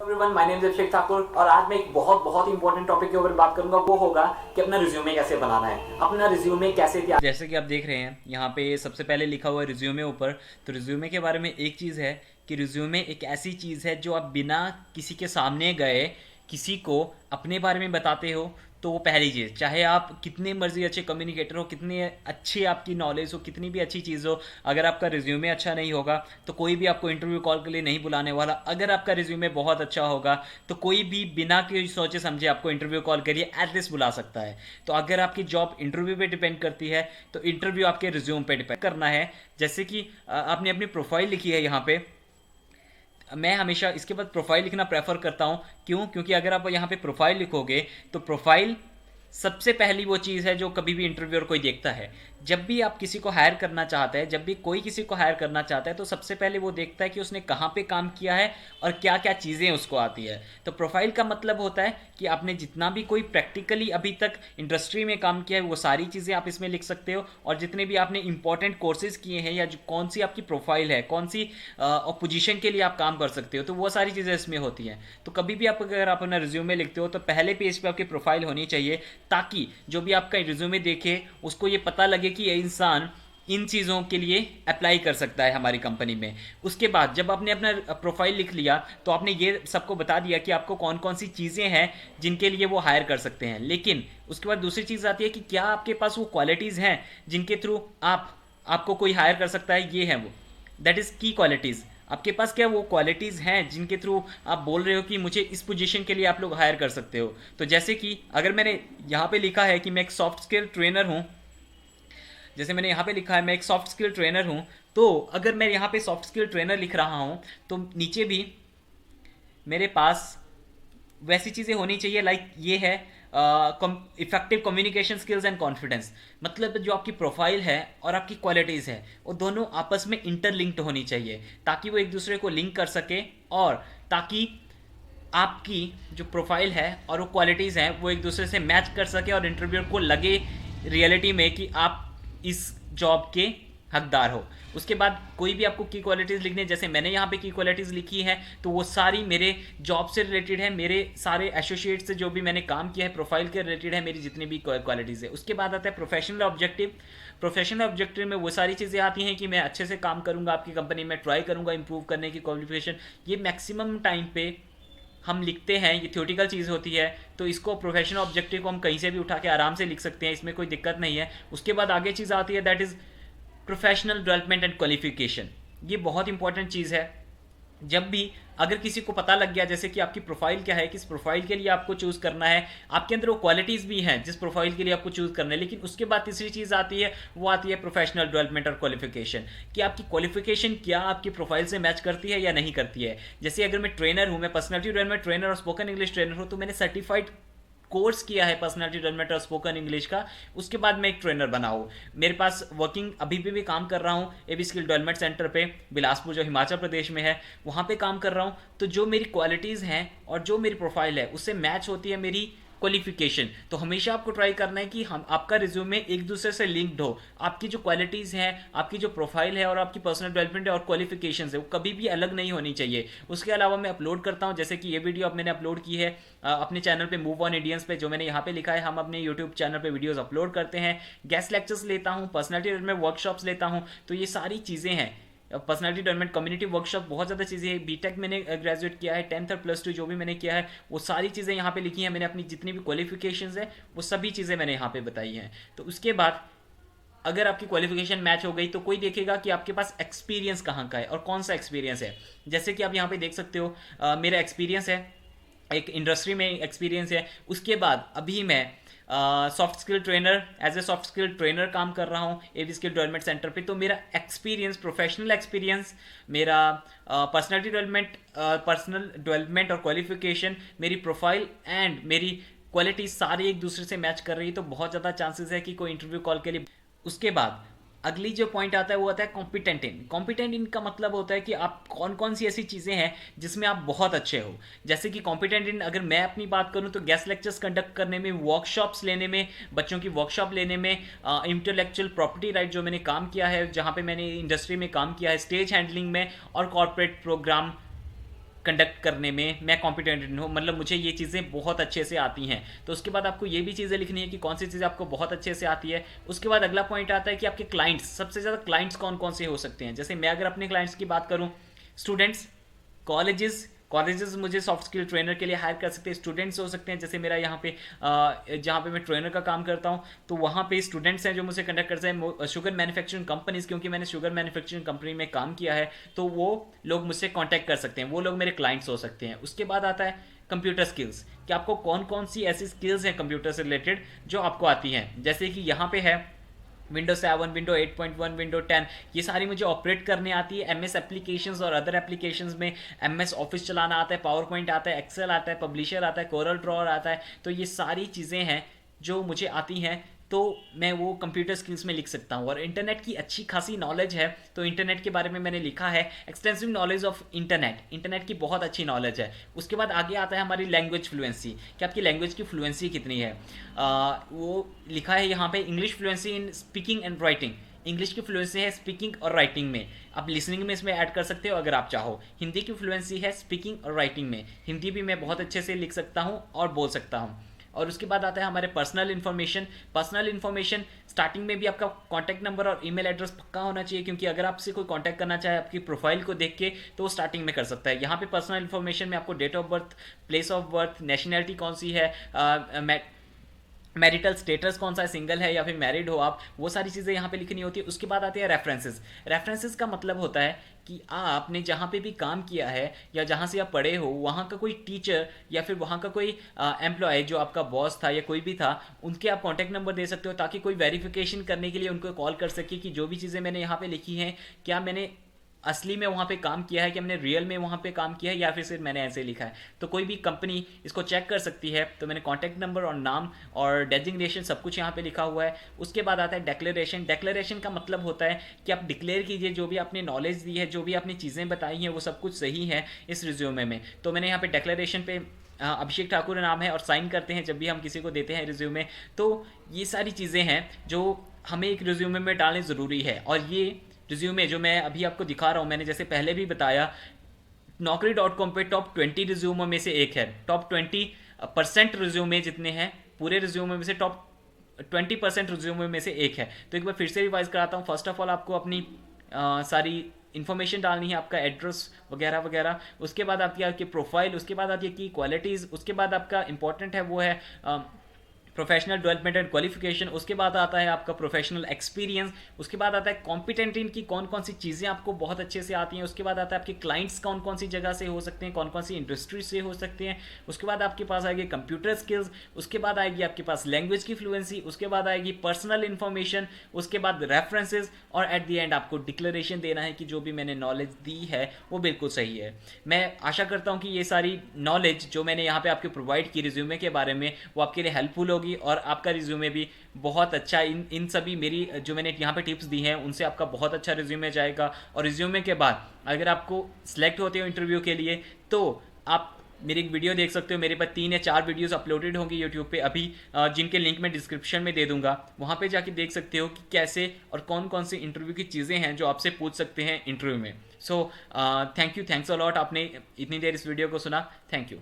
Everyone, my name is अभिषेक ठाकुर और आज मैं एक बहुत बहुत इंपॉर्टेंट टॉपिक के ऊपर बात करूंगा। वो होगा कि अपना रिज्यूमे कैसे बनाना है, अपना रिज्यूमे कैसे तैयार। जैसे कि आप देख रहे हैं यहाँ पे सबसे पहले लिखा हुआ है रिज्यूमे ऊपर। तो रिज्यूमे के बारे में एक चीज़ है कि रिज्यूमे एक ऐसी चीज़ है जो आप बिना किसी के सामने गए किसी को अपने बारे में बताते हो। तो वो पहली चीज़, चाहे आप कितने मर्जी अच्छे कम्युनिकेटर हो, कितनी अच्छी आपकी नॉलेज हो, कितनी भी अच्छी चीज़ हो, अगर आपका रिज्यूमे अच्छा नहीं होगा तो कोई भी आपको इंटरव्यू कॉल के लिए नहीं बुलाने वाला। अगर आपका रिज्यूमे बहुत अच्छा होगा तो कोई भी बिना के सोचे समझे आपको इंटरव्यू कॉल करिए एटलीस्ट बुला सकता है। तो अगर आपकी जॉब इंटरव्यू पे डिपेंड करती है तो इंटरव्यू आपके रिज्यूम पे डिपेंड करना है। जैसे कि आपने अपनी प्रोफाइल लिखी है यहाँ पे, मैं हमेशा इसके बाद प्रोफाइल लिखना प्रेफर करता हूँ। क्यों? क्योंकि अगर आप यहाँ पे प्रोफाइल लिखोगे तो प्रोफाइल सबसे पहली वो चीज़ है जो कभी भी इंटरव्यूअर कोई देखता है। जब भी आप किसी को हायर करना चाहते हैं, जब भी कोई किसी को हायर करना चाहता है, तो सबसे पहले वो देखता है कि उसने कहाँ पे काम किया है और क्या क्या चीज़ें उसको आती है। तो प्रोफाइल का मतलब होता है कि आपने जितना भी कोई प्रैक्टिकली अभी तक इंडस्ट्री में काम किया है वो सारी चीज़ें आप इसमें लिख सकते हो, और जितने भी आपने इंपॉर्टेंट कोर्सेज किए हैं या जो कौन सी आपकी प्रोफाइल है, कौन सी पोजीशन के लिए आप काम कर सकते हो, तो वो सारी चीज़ें इसमें होती हैं। तो कभी भी आप अगर आप अपना रिज्यूमे लिखते हो तो पहले पेज पे आपकी प्रोफाइल होनी चाहिए, ताकि जो भी आपका रिज्यूमे देखे उसको ये पता लगे कि ये इंसान इन चीज़ों के लिए अप्लाई कर सकता है हमारी कंपनी में। उसके बाद जब आपने अपना प्रोफाइल लिख लिया तो आपने ये सबको बता दिया कि आपको कौन कौन सी चीज़ें हैं जिनके लिए वो हायर कर सकते हैं। लेकिन उसके बाद दूसरी चीज़ आती है कि क्या आपके पास वो क्वालिटीज़ हैं जिनके थ्रू आपको कोई हायर कर सकता है। ये है वो, दैट इज़ की क्वालिटीज़। आपके पास क्या वो क्वालिटीज़ हैं जिनके थ्रू आप बोल रहे हो कि मुझे इस पोजीशन के लिए आप लोग हायर कर सकते हो। तो जैसे कि अगर मैंने यहाँ पे लिखा है कि मैं एक सॉफ्ट स्किल ट्रेनर हूँ, जैसे मैंने यहाँ पे लिखा है मैं एक सॉफ्ट स्किल ट्रेनर हूँ, तो अगर मैं यहाँ पे सॉफ्ट स्किल ट्रेनर लिख रहा हूँ तो नीचे भी मेरे पास वैसी चीज़ें होनी चाहिए। लाइक ये है effective communication skills and confidence. मतलब जो आपकी प्रोफाइल है और आपकी क्वालिटीज़ है वो दोनों आपस में इंटरलिंक्ड होनी चाहिए, ताकि वो एक दूसरे को लिंक कर सके, और ताकि आपकी जो प्रोफाइल है और वो क्वालिटीज़ हैं वो एक दूसरे से मैच कर सके और इंटरव्यूअर को लगे रियलिटी में कि आप इस जॉब के हकदार हो। उसके बाद कोई भी आपको की क्वालिटीज़ लिखनी है, जैसे मैंने यहाँ पे की क्वालिटीज़ लिखी है, तो वो सारी मेरे जॉब से रिलेटेड है, मेरे सारे एसोसिएट से जो भी मैंने काम किया है प्रोफाइल के रिलेटेड है, मेरी जितनी भी क्वालिटीज़ है। उसके बाद आता है प्रोफेशनल ऑब्जेक्टिव। प्रोफेशनल ऑब्जेक्टिव में वो सारी चीज़ें आती हैं कि मैं अच्छे से काम करूँगा आपकी कंपनी में, ट्राई करूँगा इंप्रूव करने की क्वालिफिकेशन। ये मैक्सिमम टाइम पे हम लिखते हैं, ये थ्योरेटिकल चीज़ होती है, तो इसको प्रोफेशनल ऑब्जेक्टिव को हम कहीं से भी उठा के आराम से लिख सकते हैं, इसमें कोई दिक्कत नहीं है। उसके बाद आगे चीज़ आती है that is professional development and qualification. ये बहुत इंपॉर्टेंट चीज़ है। जब भी अगर किसी को पता लग गया जैसे कि आपकी प्रोफाइल क्या है, किस प्रोफाइल के लिए आपको चूज़ करना है, आपके अंदर वो क्वालिटीज़ भी हैं जिस प्रोफाइल के लिए आपको चूज़ करना है, लेकिन उसके बाद तीसरी चीज़ आती है, वो आती है प्रोफेशनल डेवलपमेंट और क्वालिफिकेशन। कि आपकी क्वालिफिकेशन क्या आपकी प्रोफाइल से मैच करती है या नहीं करती है। जैसे अगर मैं ट्रेनर हूँ, मैं पर्सनैलिटी डेवलपमेंट ट्रेनर और स्पोकन इंग्लिश ट्रेनर हूँ, तो मैंने सर्टिफाइड कोर्स किया है पर्सनालिटी डेवलपमेंट और स्पोकन इंग्लिश का, उसके बाद मैं एक ट्रेनर बना हूँ। मेरे पास वर्किंग अभी भी काम कर रहा हूँ एबी स्किल डेवलपमेंट सेंटर पे बिलासपुर, जो हिमाचल प्रदेश में है, वहाँ पे काम कर रहा हूँ। तो जो मेरी क्वालिटीज़ हैं और जो मेरी प्रोफाइल है उससे मैच होती है मेरी क्वालिफिकेशन। तो हमेशा आपको ट्राई करना है कि हम आपका रिज्यूमे एक दूसरे से लिंक्ड हो। आपकी जो क्वालिटीज़ हैं, आपकी जो प्रोफाइल है और आपकी पर्सनल डेवलपमेंट और क्वालिफिकेशन है वो कभी भी अलग नहीं होनी चाहिए। उसके अलावा मैं अपलोड करता हूँ, जैसे कि ये वीडियो अब मैंने अपलोड की है अपने चैनल पे मूव ऑन इंडियंस पे, जो मैंने यहाँ पे लिखा है हम अपने यूट्यूब चैनल पे वीडियोस अपलोड करते हैं, गेस्ट लेक्चर्स लेता हूँ, पर्सनैलिटी डेवलपमेंट वर्कशॉप्स लेता हूँ। तो ये सारी चीज़ें हैं, पर्सनालिटी डेवलपमेंट कम्युनिटी वर्कशॉप, बहुत ज़्यादा चीज़ें हैं। बीटेक मैंने ग्रेजुएट किया है, 10th और +2 जो भी मैंने किया है वो सारी चीज़ें यहाँ पे लिखी हैं मैंने। अपनी जितनी भी क्वालिफिकेशंस है वो सभी चीज़ें मैंने यहाँ पे बताई हैं। तो उसके बाद अगर आपकी क्वालिफिकेशन मैच हो गई तो कोई देखेगा कि आपके पास एक्सपीरियंस कहाँ का है और कौन सा एक्सपीरियंस है। जैसे कि आप यहाँ पे देख सकते हो मेरा एक्सपीरियंस है, एक इंडस्ट्री में एक्सपीरियंस है। उसके बाद अभी मैं soft skill trainer, as a soft skill trainer काम कर रहा हूँ एवी स्किल डेवलपमेंट सेंटर पे। तो मेरा एक्सपीरियंस, प्रोफेशनल एक्सपीरियंस, मेरा पर्सनल डेवलपमेंट और क्वालिफिकेशन, मेरी प्रोफाइल एंड मेरी क्वालिटी सारी एक दूसरे से मैच कर रही है, तो बहुत ज़्यादा चांसेस है कि कोई इंटरव्यू कॉल के लिए। उसके बाद अगली जो पॉइंट आता है वो आता है कॉम्पिटेंट इन। कॉम्पिटेंट इन का मतलब होता है कि आप कौन कौन सी ऐसी चीज़ें हैं जिसमें आप बहुत अच्छे हो। जैसे कि कॉम्पिटेंट इन अगर मैं अपनी बात करूं तो गेस्ट लेक्चर्स कंडक्ट करने में, वर्कशॉप्स लेने में, बच्चों की वर्कशॉप लेने में, इंटेलेक्चुअल प्रॉपर्टी राइट जो मैंने काम किया है, जहाँ पे मैंने इंडस्ट्री में काम किया है, स्टेज हैंडलिंग में और कॉर्पोरेट प्रोग्राम कंडक्ट करने में मैं कॉम्पिटेंट हूँ, मतलब मुझे ये चीज़ें बहुत अच्छे से आती हैं। तो उसके बाद आपको ये भी चीज़ें लिखनी है कि कौन सी चीज़ें आपको बहुत अच्छे से आती है। उसके बाद अगला पॉइंट आता है कि आपके क्लाइंट्स, सबसे ज़्यादा क्लाइंट्स कौन कौन से हो सकते हैं। जैसे मैं अगर अपने क्लाइंट्स की बात करूँ, स्टूडेंट्स, कॉलेजेस, कॉलेजेस मुझे सॉफ्ट स्किल ट्रेनर के लिए हायर कर सकते हैं, स्टूडेंट्स हो सकते हैं। जैसे मेरा यहाँ पे जहाँ पे मैं ट्रेनर का काम करता हूँ, तो वहाँ पे स्टूडेंट्स हैं जो मुझसे कंडक्ट करते हैं। शुगर मैन्युफैक्चरिंग कंपनीज, क्योंकि मैंने शुगर मैन्युफैक्चरिंग कंपनी में काम किया है, तो वो लोग मुझसे कॉन्टैक्ट कर सकते हैं, वो लोग मेरे क्लाइंट्स हो सकते हैं। उसके बाद आता है कंप्यूटर स्किल्स, कि आपको कौन कौन सी ऐसी स्किल्स हैं कंप्यूटर से रिलेटेड जो आपको आती हैं। जैसे कि यहाँ पे है विंडो 7, विंडो 8.1, विंडो 10, ये सारी मुझे ऑपरेट करने आती है। एमएस एप्लीकेशंस और अदर एप्लीकेशंस में एमएस ऑफिस चलाना आता है, पावर पॉइंट आता है, एक्सेल आता है, पब्लिशर आता है, कोरल ड्रॉअर आता है। तो ये सारी चीज़ें हैं जो मुझे आती हैं, तो मैं वो कंप्यूटर स्किल्स में लिख सकता हूँ। और इंटरनेट की अच्छी खासी नॉलेज है, तो इंटरनेट के बारे में मैंने लिखा है extensive knowledge of internet, internet की बहुत अच्छी नॉलेज है। उसके बाद आगे आता है हमारी लैंग्वेज फ्लुएंसी, कि आपकी लैंग्वेज की फ्लुएंसी कितनी है। वो लिखा है यहाँ पे English fluency in speaking and writing, English की फ्लुएंसी है स्पीकिंग और राइटिंग में, आप लिसनिंग में इसमें ऐड कर सकते हो अगर आप चाहो। हिंदी की फ्लुएंसी है स्पीकिंग और राइटिंग में, हिंदी भी मैं बहुत अच्छे से लिख सकता हूँ और बोल सकता हूँ। और उसके बाद आता है हमारे personal information. Personal information starting में भी आपका कॉन्टैक्ट नंबर और ईमेल एड्रेस पक्का होना चाहिए, क्योंकि अगर आपसे कोई कॉन्टैक्ट करना चाहे आपकी प्रोफाइल को देख के, तो वो स्टार्टिंग में कर सकता है। यहाँ पे पर्सनल इन्फॉर्मेशन में आपको date of birth, place of birth, nationality कौन सी है, मैरिटल स्टेटस कौन सा है, सिंगल है या फिर मैरिड हो आप, वो सारी चीज़ें यहाँ पे लिखनी होती है। उसके बाद आते हैं रेफरेंसेस। रेफरेंसेस का मतलब होता है कि आपने जहाँ पे भी काम किया है या जहाँ से आप पढ़े हो, वहाँ का कोई टीचर या फिर वहाँ का कोई एम्प्लॉय जो आपका बॉस था या कोई भी था, उनके आप कॉन्टैक्ट नंबर दे सकते हो, ताकि कोई वेरिफिकेशन करने के लिए उनको कॉल कर सके कि जो भी चीज़ें मैंने यहाँ पे लिखी हैं, क्या मैंने असली में वहाँ पे काम किया है, कि हमने रियल में वहाँ पे काम किया है, या फिर सिर्फ मैंने ऐसे लिखा है। तो कोई भी कंपनी इसको चेक कर सकती है। तो मैंने कॉन्टैक्ट नंबर और नाम और डेजिग्नेशन सब कुछ यहाँ पे लिखा हुआ है। उसके बाद आता है डिक्लेरेशन। डिक्लेरेशन का मतलब होता है कि आप डिक्लेयर कीजिए जो भी आपने नॉलेज दी है, जो भी आपने चीज़ें बताई हैं, वो सब कुछ सही है इस रिज्यूमे में। तो मैंने यहाँ पे डिक्लेरेशन पे अभिषेक ठाकुर नाम है और साइन करते हैं जब भी हम किसी को देते हैं रिज्यूमे। तो ये सारी चीज़ें हैं जो हमें एक रिज्यूमे में डालनी ज़रूरी है। और ये रिज्यूमे जो मैं अभी आपको दिखा रहा हूँ, मैंने जैसे पहले भी बताया, Naukri.com पे टॉप 20 रिज्यूमो में से एक है। टॉप 20% रिज्यूमे जितने हैं पूरे रिज्यूमे में से टॉप 20% रिज्यूमे में से एक है। तो एक बार फिर से रिवाइज कराता हूँ। फर्स्ट ऑफ ऑल आपको अपनी सारी इन्फॉर्मेशन डालनी है, आपका एड्रेस वगैरह वगैरह। उसके बाद आपकी प्रोफाइल, उसके बाद आती है की क्वालिटीज़, उसके बाद आपका इंपॉर्टेंट है वो है प्रोफेशनल डेवलपमेंट एंड क्वालिफिकेशन। उसके बाद आता है आपका प्रोफेशनल एक्सपीरियंस। उसके बाद आता है कॉम्पिटेंट इनकी कौन कौन सी चीज़ें आपको बहुत अच्छे से आती हैं। उसके बाद आता है आपके क्लाइंट्स कौन कौन सी जगह से हो सकते हैं, कौन कौन सी इंडस्ट्री से हो सकते हैं। उसके बाद आपके पास आएगी कंप्यूटर स्किल्स। उसके बाद आएगी आपके पास लैंग्वेज की फ्लुएंसी। उसके बाद आएगी पर्सनल इन्फॉर्मेशन। उसके बाद रेफरेंसेज, और एट द एंड आपको डिक्लेरेशन देना है कि जो भी मैंने नॉलेज दी है वो बिल्कुल सही है। मैं आशा करता हूँ कि ये सारी नॉलेज जो मैंने यहाँ पे आपको प्रोवाइड की रिज्यूमे के बारे में, वो आपके लिए हेल्पफुल होगी और आपका रिज्यूमे भी बहुत अच्छा, इन सभी मेरी जो मैंने यहाँ पे टिप्स दी हैं उनसे आपका बहुत अच्छा रिज्यूमे जाएगा। और रिज्यूमे के बाद अगर आपको सिलेक्ट होते हो इंटरव्यू के लिए, तो आप मेरी एक वीडियो देख सकते हो। मेरे पास 3 या 4 वीडियोस अपलोडेड होंगी यूट्यूब पे अभी, जिनके लिंक मैं डिस्क्रिप्शन में दे दूंगा। वहाँ पे जाके देख सकते हो कि कैसे और कौन कौन सी इंटरव्यू की चीज़ें हैं जो आपसे पूछ सकते हैं इंटरव्यू में। सो थैंक्स अ लॉट, आपने इतनी देर इस वीडियो को सुना। Thank you.